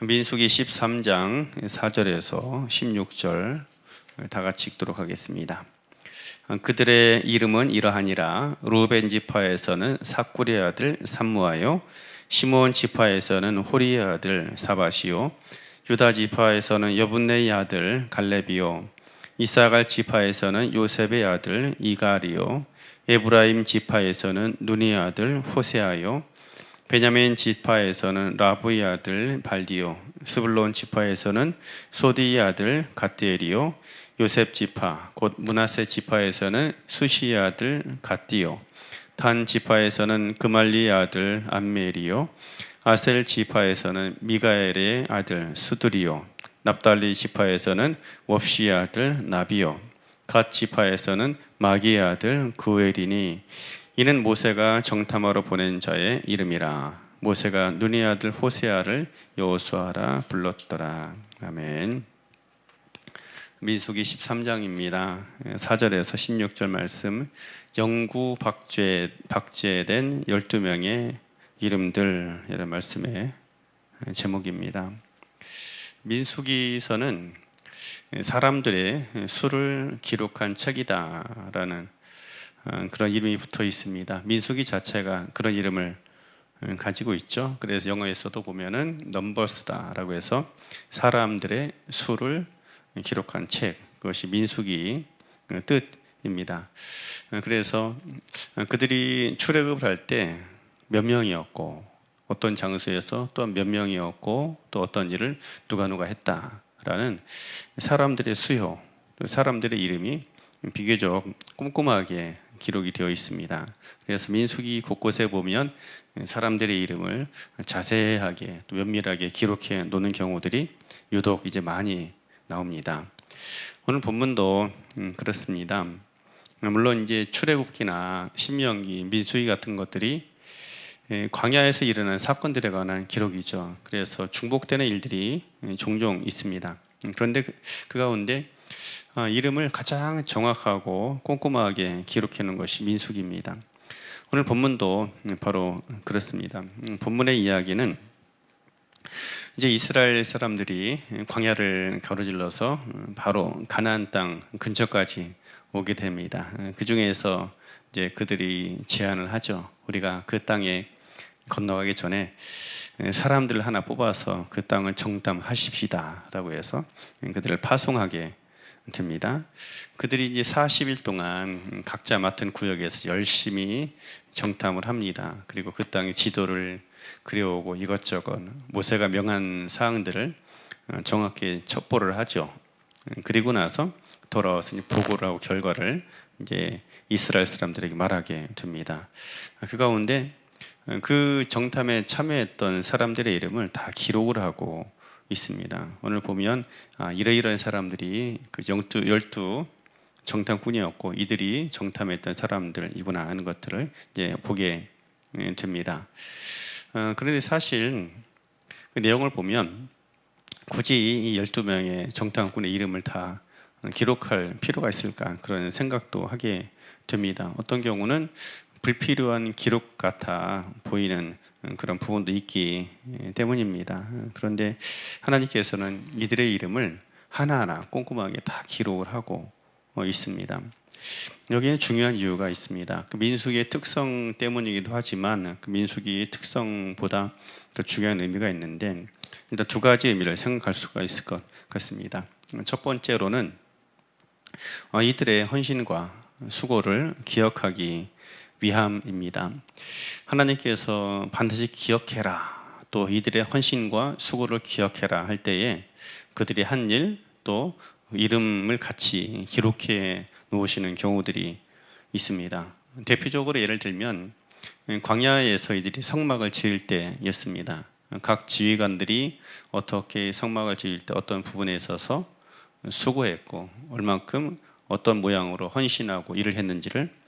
민수기 13장 4절에서 16절 다 같이 읽도록 하겠습니다. 그들의 이름은 이러하니라. 루벤 지파에서는 사꾸리의 아들 삼무하요, 시몬 지파에서는 호리의 아들 사바시요, 유다 지파에서는 여분네의 아들 갈렙이요, 이사갈 지파에서는 요셉의 아들 이갈이요, 에브라임 지파에서는 눈의 아들 호세아요, 베냐민 지파에서는 라브의 아들 발디요, 스불론 지파에서는 소디의 아들 갓디엘이요, 요셉 지파 곧 므낫세 지파에서는 수시의 아들 갓디요, 단 지파에서는 그말리의 아들 암멜이요, 아셀 지파에서는 미가엘의 아들 수드리요, 납달리 지파에서는 웁시의 아들 나비요, 갓 지파에서는 마기의 아들 구엘이니 이는 모세가 정탐하러 보낸 자의 이름이라. 모세가 눈의 아들 호세아를 여호수아라 불렀더라. 아멘. 민수기 13장입니다. 4절에서 16절 말씀, 영구 박제된 12명의 이름들, 이런 말씀의 제목입니다. 민수기서는 사람들의 수를 기록한 책이다라는 그런 이름이 붙어 있습니다. 민수기 자체가 그런 이름을 가지고 있죠. 그래서 영어에서도 보면은 넘버스다라고 해서 사람들의 수를 기록한 책, 그것이 민수기 뜻입니다. 그래서 그들이 출애굽을 할 때 몇 명이었고, 어떤 장소에서 또 몇 명이었고, 또 어떤 일을 누가 했다라는 사람들의 수요, 사람들의 이름이 비교적 꼼꼼하게 기록이 되어 있습니다. 그래서 민수기 곳곳에 보면 사람들의 이름을 자세하게 또 면밀하게 기록해 놓는 경우들이 유독 이제 많이 나옵니다. 오늘 본문도 그렇습니다. 물론 이제 출애굽기나 신명기, 민수기 같은 것들이 광야에서 일어난 사건들에 관한 기록이죠. 그래서 중복되는 일들이 종종 있습니다. 그런데 그 가운데 이름을 가장 정확하고 꼼꼼하게 기록해 놓은 것이 민수기입니다. 오늘 본문도 바로 그렇습니다. 본문의 이야기는 이제 이스라엘 사람들이 광야를 가로질러서 바로 가나안 땅 근처까지 오게 됩니다. 그 중에서 이제 그들이 제안을 하죠. 우리가 그 땅에 건너가기 전에 사람들을 하나 뽑아서 그 땅을 정탐하십시다라고 해서 그들을 파송하게 됩니다. 그들이 이제 40일 동안 각자 맡은 구역에서 열심히 정탐을 합니다. 그리고 그 땅의 지도를 그려오고 이것저것 모세가 명한 사항들을 정확히 첩보를 하죠. 그리고 나서 돌아와서 보고를 하고 결과를 이제 이스라엘 사람들에게 말하게 됩니다. 그 가운데 그 정탐에 참여했던 사람들의 이름을 다 기록을 하고 있습니다. 오늘 보면 이러이러한 사람들이 그 12 정탐꾼이었고 이들이 정탐했던 사람들이구나 하는 것들을 이제 보게 됩니다. 그런데 사실 그 내용을 보면 굳이 이 12명의 정탐꾼의 이름을 다 기록할 필요가 있을까 그런 생각도 하게 됩니다. 어떤 경우는 불필요한 기록 같아 보이는 그런 부분도 있기 때문입니다. 그런데 하나님께서는 이들의 이름을 하나하나 꼼꼼하게 다 기록을 하고 있습니다. 여기에 중요한 이유가 있습니다. 그 민수기의 특성 때문이기도 하지만 그 민수기의 특성보다 더 중요한 의미가 있는데 일단 두 가지 의미를 생각할 수가 있을 것 같습니다. 첫 번째로는 이들의 헌신과 수고를 기억하기 위함입니다. 하나님께서 반드시 기억해라, 또 이들의 헌신과 수고를 기억해라 할 때에 그들이 한 일 또 이름을 같이 기록해 놓으시는 경우들이 있습니다. 대표적으로 예를 들면 광야에서 이들이 성막을 지을 때였습니다. 각 지휘관들이 어떻게 성막을 지을 때 어떤 부분에 있어서 수고했고 얼만큼 어떤 모양으로 헌신하고 일을 했는지를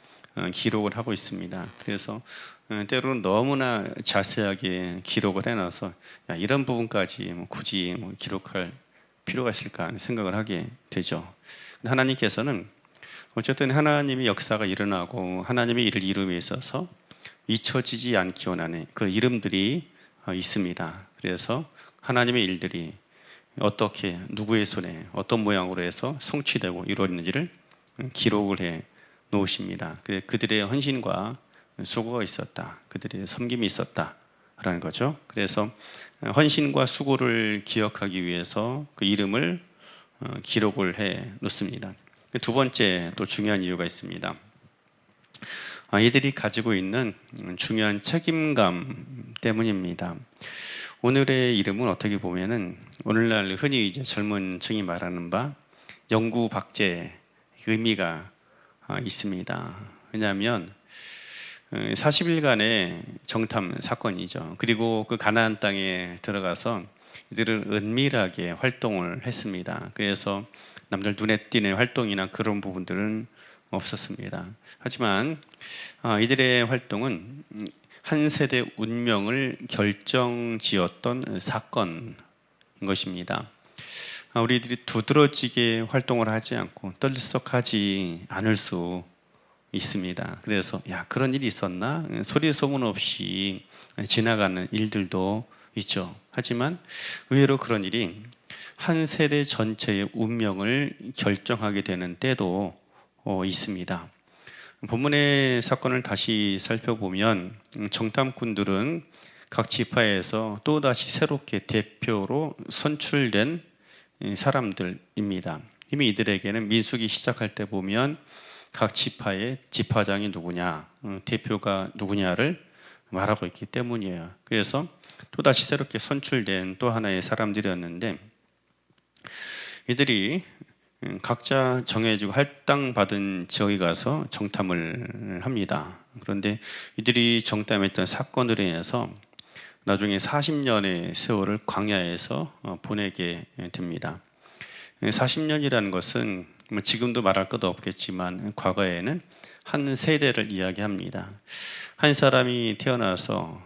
기록을 하고 있습니다. 그래서 때로는 너무나 자세하게 기록을 해놔서 이런 부분까지 굳이 기록할 필요가 있을까 하는 생각을 하게 되죠. 하나님께서는 어쨌든 하나님의 역사가 일어나고 하나님의 일을 이룸에 있어서 잊혀지지 않기 원하는 그 이름들이 있습니다. 그래서 하나님의 일들이 어떻게 누구의 손에 어떤 모양으로 해서 성취되고 이루어지는지를 기록을 해 놓으십니다. 그들의 헌신과 수고가 있었다. 그들의 섬김이 있었다라는 거죠. 그래서 헌신과 수고를 기억하기 위해서 그 이름을 기록을 해 놓습니다. 두 번째 또 중요한 이유가 있습니다. 이들이 가지고 있는 중요한 책임감 때문입니다. 오늘의 이름은 어떻게 보면은 오늘날 흔히 이제 젊은 층이 말하는 바 영구 박제 의미가 있습니다. 왜냐하면 40일간의 정탐 사건이죠. 그리고 그 가나안 땅에 들어가서 이들은 은밀하게 활동을 했습니다. 그래서 남들 눈에 띄는 활동이나 그런 부분들은 없었습니다. 하지만 이들의 활동은 한 세대 운명을 결정지었던 사건인 것입니다. 우리들이 두드러지게 활동을 하지 않고 떨썩하지 않을 수 있습니다. 그래서 그런 일이 있었나? 소리 소문 없이 지나가는 일들도 있죠. 하지만 의외로 그런 일이 한 세대 전체의 운명을 결정하게 되는 때도 있습니다. 본문의 사건을 다시 살펴보면 정탐꾼들은 각 지파에서 또다시 새롭게 대표로 선출된 사람들입니다. 이미 이들에게는 민수기 시작할 때 보면 각 지파의 지파장이 누구냐, 대표가 누구냐를 말하고 있기 때문이에요. 그래서 또다시 새롭게 선출된 또 하나의 사람들이었는데 이들이 각자 정해지고 할당받은 지역에 가서 정탐을 합니다. 그런데 이들이 정탐했던 사건으로 인해서 나중에 40년의 세월을 광야에서 보내게 됩니다. 40년이라는 것은 지금도 말할 것도 없겠지만 과거에는 한 세대를 이야기합니다. 한 사람이 태어나서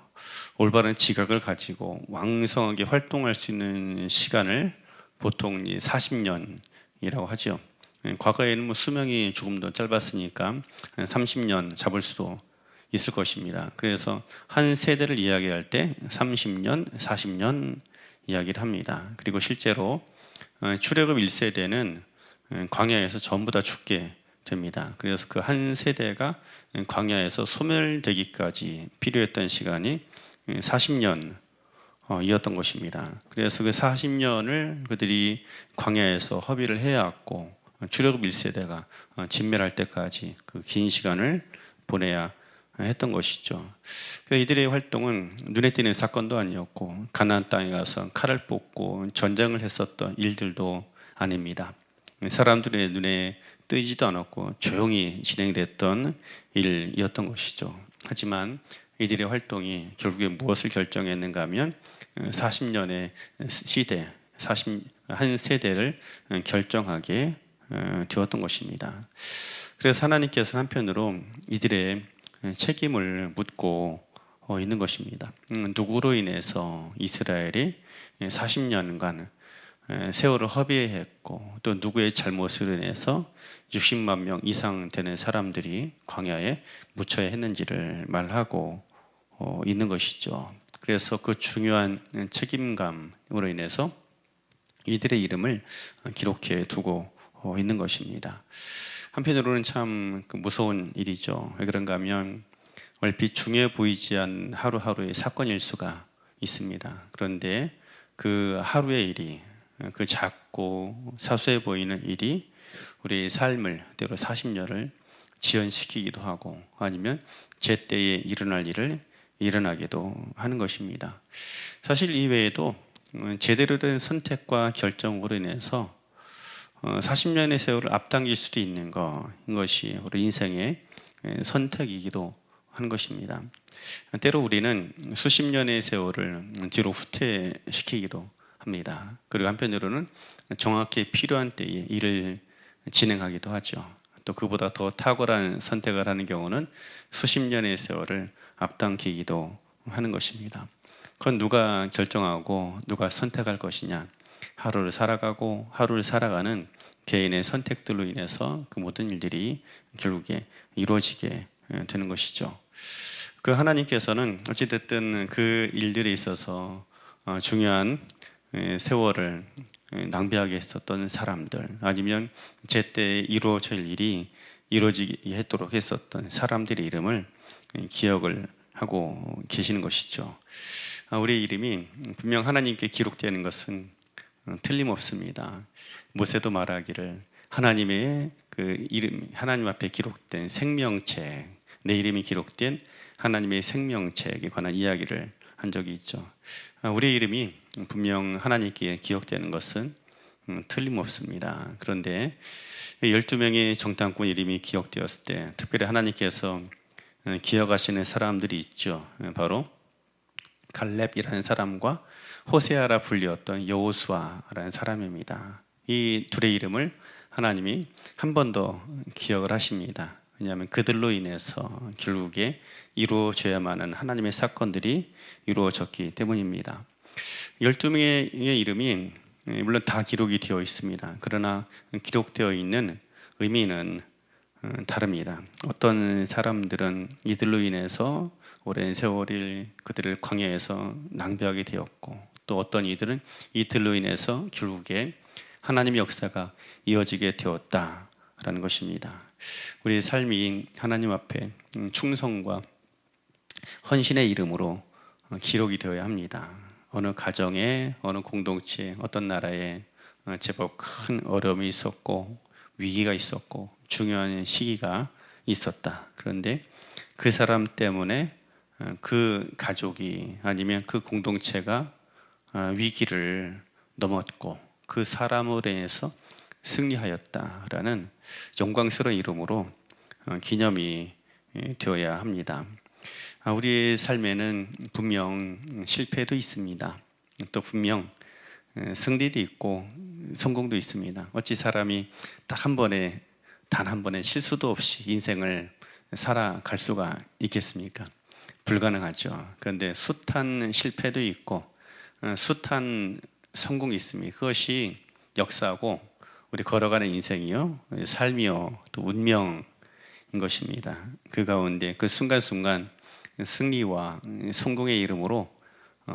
올바른 지각을 가지고 왕성하게 활동할 수 있는 시간을 보통 40년이라고 하죠. 과거에는 수명이 조금 더 짧았으니까 30년 잡을 수도 있을 것입니다. 그래서 한 세대를 이야기할 때 30년, 40년 이야기를 합니다. 그리고 실제로 출애굽 1세대는 광야에서 전부 다 죽게 됩니다. 그래서 그 한 세대가 광야에서 소멸되기까지 필요했던 시간이 40년 이었던 것입니다. 그래서 그 40년을 그들이 광야에서 허비를 해왔고 출애굽 1세대가 진멸할 때까지 그 긴 시간을 보내야 했던 것이죠. 이들의 활동은 눈에 띄는 사건도 아니었고 가나안 땅에 가서 칼을 뽑고 전쟁을 했었던 일들도 아닙니다. 사람들의 눈에 뜨지도 않았고 조용히 진행됐던 일이었던 것이죠. 하지만 이들의 활동이 결국에 무엇을 결정했는가 하면 40년의 시대, 한 세대를 결정하게 되었던 것입니다. 그래서 하나님께서 한편으로 이들의 책임을 묻고 있는 것입니다. 누구로 인해서 이스라엘이 40년간 세월을 허비했고 또 누구의 잘못으로 인해서 60만 명 이상 되는 사람들이 광야에 묻혀야 했는지를 말하고 있는 것이죠. 그래서 그 중요한 책임감으로 인해서 이들의 이름을 기록해 두고 있는 것입니다. 한편으로는 참 무서운 일이죠. 왜 그런가 하면 얼핏 중요해 보이지 않는 하루하루의 사건 일수가 있습니다. 그런데 그 하루의 일이, 그 작고 사소해 보이는 일이 우리의 삶을 때로 40년을 지연시키기도 하고 아니면 제때에 일어날 일을 일어나기도 하는 것입니다. 사실 이외에도 제대로 된 선택과 결정으로 인해서 40년의 세월을 앞당길 수도 있는 것이 우리 인생의 선택이기도 하는 것입니다. 때로 우리는 수십 년의 세월을 뒤로 후퇴시키기도 합니다. 그리고 한편으로는 정확히 필요한 때에 일을 진행하기도 하죠. 또 그보다 더 탁월한 선택을 하는 경우는 수십 년의 세월을 앞당기기도 하는 것입니다. 그건 누가 결정하고 누가 선택할 것이냐? 하루를 살아가고 하루를 살아가는 개인의 선택들로 인해서 그 모든 일들이 결국에 이루어지게 되는 것이죠. 그 하나님께서는 어찌됐든 그 일들에 있어서 중요한 세월을 낭비하게 했었던 사람들, 아니면 제때 이루어질 일이 이루어지게 했도록 했었던 사람들의 이름을 기억을 하고 계시는 것이죠. 우리의 이름이 분명 하나님께 기록되는 것은 틀림없습니다. 모세도 말하기를 하나님의 그 이름, 하나님 앞에 기록된 생명책, 내 이름이 기록된 하나님의 생명책에 관한 이야기를 한 적이 있죠. 우리의 이름이 분명 하나님께 기억되는 것은 틀림없습니다. 그런데 12명의 정탐꾼 이름이 기억되었을 때 특별히 하나님께서 기억하시는 사람들이 있죠. 바로 갈렙이라는 사람과 호세아라 불리었던 여호수아라는 사람입니다. 이 둘의 이름을 하나님이 한 번 더 기억을 하십니다. 왜냐하면 그들로 인해서 결국에 이루어져야만 하는 하나님의 사건들이 이루어졌기 때문입니다. 12명의 이름이 물론 다 기록이 되어 있습니다. 그러나 기록되어 있는 의미는 다릅니다. 어떤 사람들은 이들로 인해서 오랜 세월을 그들을 광야에서 낭비하게 되었고, 또 어떤 이들은 이들로 인해서 결국에 하나님의 역사가 이어지게 되었다라는 것입니다. 우리의 삶이 하나님 앞에 충성과 헌신의 이름으로 기록이 되어야 합니다. 어느 가정에, 어느 공동체에, 어떤 나라에 제법 큰 어려움이 있었고 위기가 있었고 중요한 시기가 있었다. 그런데 그 사람 때문에 그 가족이 아니면 그 공동체가 위기를 넘었고 그 사람으로 인해서 승리하였다라는 영광스러운 이름으로 기념이 되어야 합니다. 우리의 삶에는 분명 실패도 있습니다. 또 분명 승리도 있고 성공도 있습니다. 어찌 사람이 단 한 번의 실수도 없이 인생을 살아갈 수가 있겠습니까? 불가능하죠. 그런데 숱한 실패도 있고 숱한 성공이 있습니다. 그것이 역사고 우리 걸어가는 인생이요, 삶이요, 또 운명인 것입니다. 그 가운데 그 순간순간 승리와 성공의 이름으로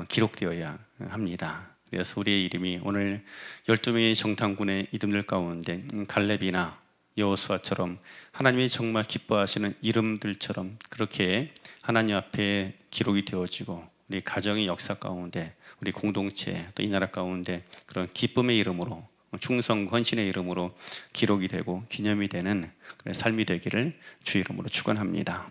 기록되어야 합니다. 그래서 우리의 이름이 오늘 12명의 정탐꾼의 이름들 가운데 갈렙이나 여호수아처럼 하나님이 정말 기뻐하시는 이름들처럼 그렇게 하나님 앞에 기록이 되어지고 우리 가정의 역사 가운데, 우리 공동체, 또 이 나라 가운데 그런 기쁨의 이름으로, 충성 헌신의 이름으로 기록이 되고 기념이 되는 삶이 되기를 주 이름으로 축원합니다.